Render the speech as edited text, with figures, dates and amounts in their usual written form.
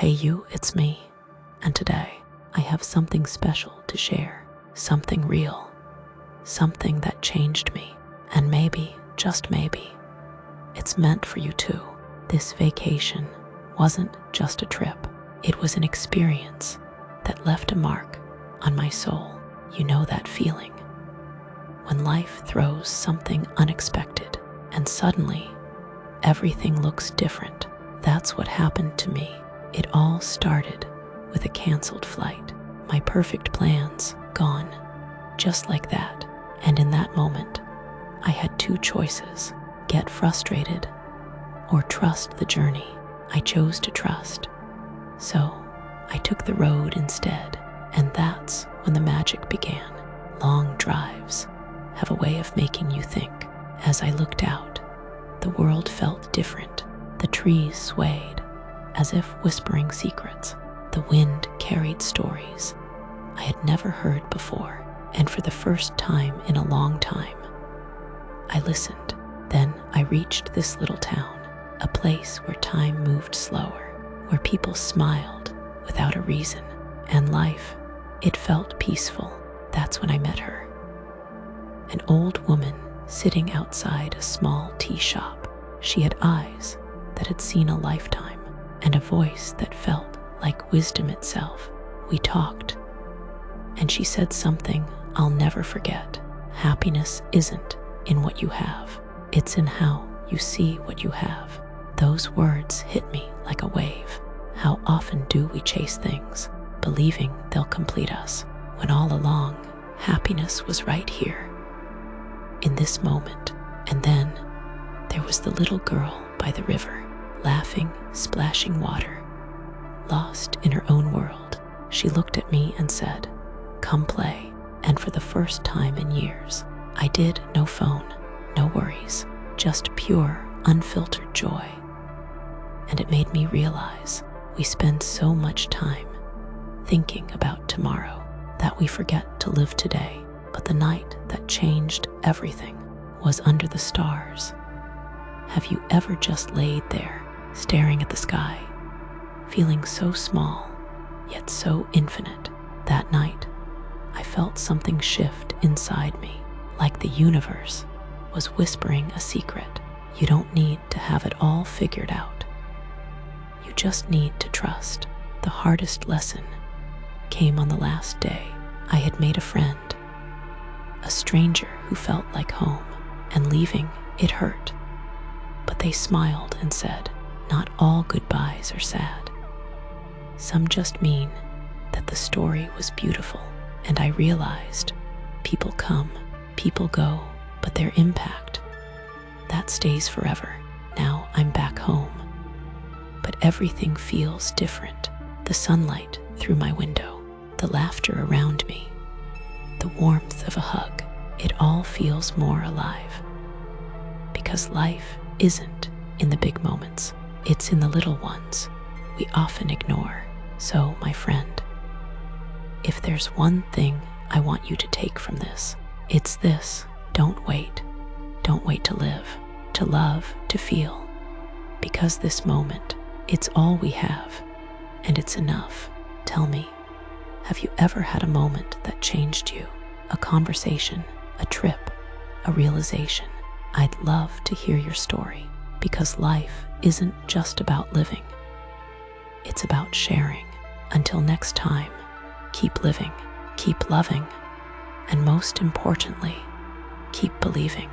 Hey you, it's me. And today, I have something special to share. Something real. Something that changed me. And maybe, just maybe, it's meant for you too. This vacation wasn't just a trip. It was an experience that left a mark on my soul. You know that feeling when life throws something unexpected and suddenly everything looks different. That's what happened to me. It all started with a canceled flight. My perfect plans gone, just like that. And in that moment, I had two choices: get frustrated or trust the journey. I chose to trust. So I took the road instead. And that's when the magic began. Long drives have a way of making you think. As I looked out, the world felt different. The trees swayed as if whispering secrets. The wind carried stories I had never heard before. And for the first time in a long time, I listened. Then I reached this little town, a place where time moved slower, where people smiled without a reason, and life, it felt peaceful. That's when I met her. An old woman sitting outside a small tea shop. She had eyes that had seen a lifetime and a voice that felt like wisdom itself. We talked, and she said something I'll never forget. Happiness isn't in what you have, it's in how you see what you have. Those words hit me like a wave. How often do we chase things, believing they'll complete us, when all along, happiness was right here, in this moment. And then, there was the little girl by the river, laughing, splashing water, lost in her own world. She looked at me and said, "Come play." And for the first time in years, I did. No phone, no worries, just pure, unfiltered joy. And it made me realize we spend so much time thinking about tomorrow that we forget to live today. But the night that changed everything was under the stars. Have you ever just laid there, staring at the sky, feeling so small, yet so infinite? That night, I felt something shift inside me, like the universe was whispering a secret. You don't need to have it all figured out. You just need to trust. The hardest lesson came on the last day. I had made a friend, a stranger who felt like home, and leaving, it hurt. But they smiled and said, "Not all goodbyes are sad. Some just mean that the story was beautiful." And I realized, people come, people go, but their impact, that stays forever. Now I'm back home, but everything feels different. The sunlight through my window, the laughter around me, the warmth of a hug, it all feels more alive. Because life isn't in the big moments, it's in the little ones we often ignore. So, my friend, if there's one thing I want you to take from this, it's this: don't wait. Don't wait to live, to love, to feel. Because this moment, it's all we have, and it's enough. Tell me, have you ever had a moment that changed you? A conversation, a trip, a realization? I'd love to hear your story, because life isn't just about living. It's about sharing. Until next time, keep living, keep loving, and most importantly, keep believing.